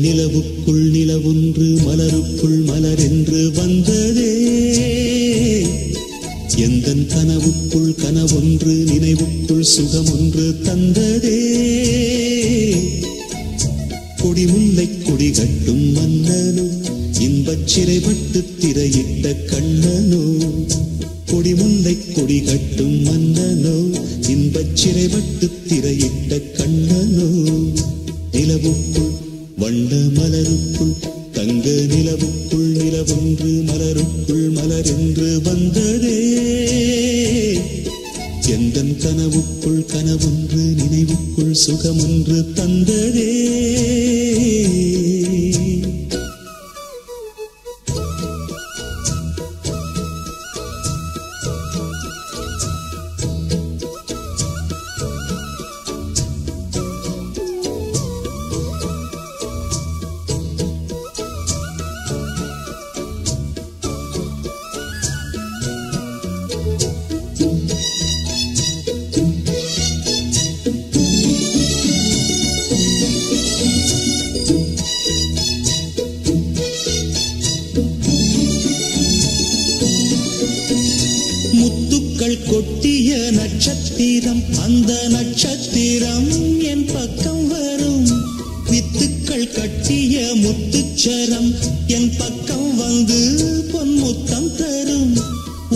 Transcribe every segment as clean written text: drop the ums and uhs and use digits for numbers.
நிலவுக்குள் நிலவொன்று மலருக்குள் மலரென்று வந்ததே, எந்தன் கனவுக்குள் கனவொன்று நினைவுக்குள் சுகமொன்று தந்ததே. கொடிமுல்லை கொடி கட்டும் மன்னனோ, இன்பச் சிறைப்பட்டு திரையிட்ட கண்ணனோ. கொடிமுல்லை கொடி கட்டும் மன்னனோ, இன்பச் சிறைப்பட்டு திரையிட்ட கண்ணனோ. நிலவுக்குள் வண்ண மலருக்குள் தங்க நிலவுக்குள் நிலவொன்று மலருக்குள் மலரென்று வந்ததே, எந்தன் கனவுக்குள் கனவொன்று நினைவுக்குள் சுகமொன்று தந்ததே. முத்துக்கள் கொட்டிய நட்சத்திரம், அந்த நட்சத்திரம் என் பக்கம் வரும். வித்துக்கள் கட்டிய முத்துச்சரம் என் பக்கம் வந்து பொன்முத்தம் தரும்.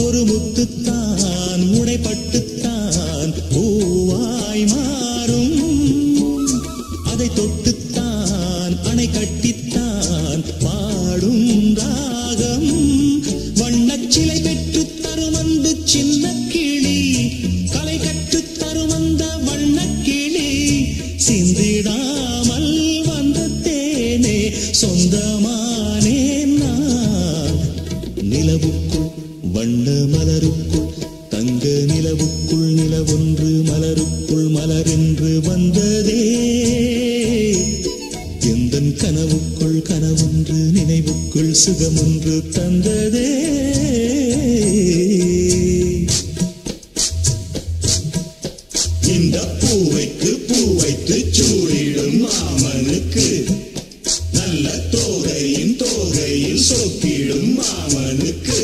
ஒரு முத்துத்தான் உடைப்பட்டுத்தான் பூவாய் மாறும், அதை தொட்டுத்தான் அணை கட்டித்தான் பாடும் ராகம். வண்ணச்சிலை பெற்று தரும் அன்பு சின்ன கிளி, கலை கற்று தரும் அந்த வண்ண கிளி. சிந்திடாமல் வந்த தேனே சொந்தமானேன் நான். நிலவுக்குள் வண்ண மலருக்குள் தங்க நிலவுக்குள் நிலவொன்று மலருக்குள் மலரென்று வந்ததே, எந்தன் கனவுக்குள் கனவொன்று நினைவுக்குள் சுகமொன்று தந்ததே. இந்த பூவைக்கு பூவைத்து சூடிடும் மாமனுக்கு, நல்ல தோகையின் தோகையில் சொக்கிடும் மாமனுக்கு.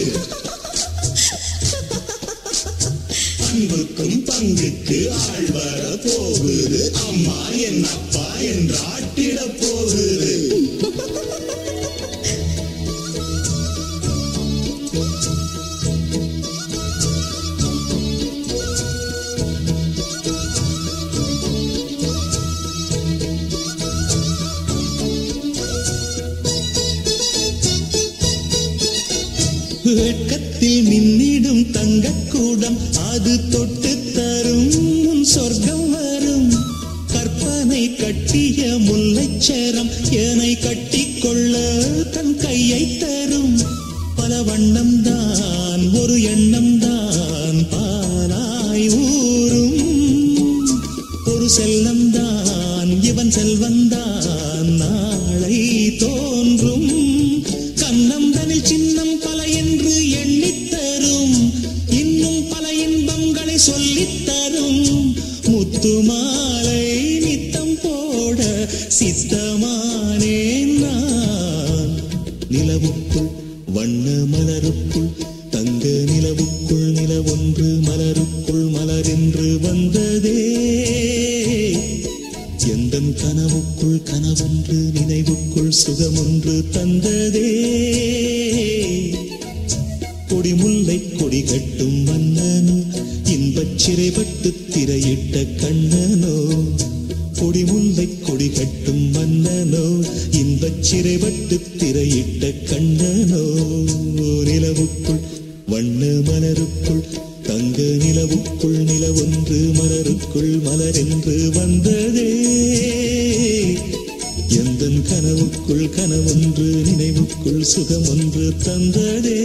அன்புக்கும் பங்குக்கு ஆள் வர போகுது, அம்மா என் அப்பா என்று ஆட்டிட போகுது. வெட்கத்தில் மின்னிடும் தங்கக்கூடம், அது தொட்டு தரும் உன் சொர்க்கம் வரும். கற்பனை கட்டிய முல்லைச்சரம் என்னை கட்டிக்கொள்ள தன் கையை தரும். பல வண்ணம் தான் ஒரு எண்ணம் தான் பாலாய் ஊரும். ஒரு செல்லம் தான் இவன் செல்வந்தான் நாளை தோன்றும். கண்ணம் தனில் சின்னம் பல என்று எண்ணித்தரும், இன்னும் பல இன்பங்களை சொல்லித்தரும். முத்து மாலை நித்தம் போட சித்தமானேன் நான். நிலவுக்குள் வண்ண மலருக்குள் தங்க நிலவுக்குள் நிலவொன்று மலருக்குள் மலரென்று வந்ததே, எந்தன் கனவுக்குள் கனவொன்று நினைவுக்குள் சுகமொன்று தந்ததே. கொடிமுல்லை கொடி கட்டும் மன்னனோ, இன்பச் சிறைப்பட்டு திரையிட்ட கண்ணனோ. கொடிமுல்லை கொடி கட்டும் மன்னனோ, இன்பச் சிறைப்பட்டு திரையிட்ட கண்ணனோ. நிலவுக்குள் வண்ண மலருக்குள் தங்க நிலவுக்குள் நிலவொன்று மலருக்குள் மலரென்று வந்ததே, எந்தன் கனவுக்குள் கனவொன்று நினைவுக்குள் சுகமொன்று தந்ததே.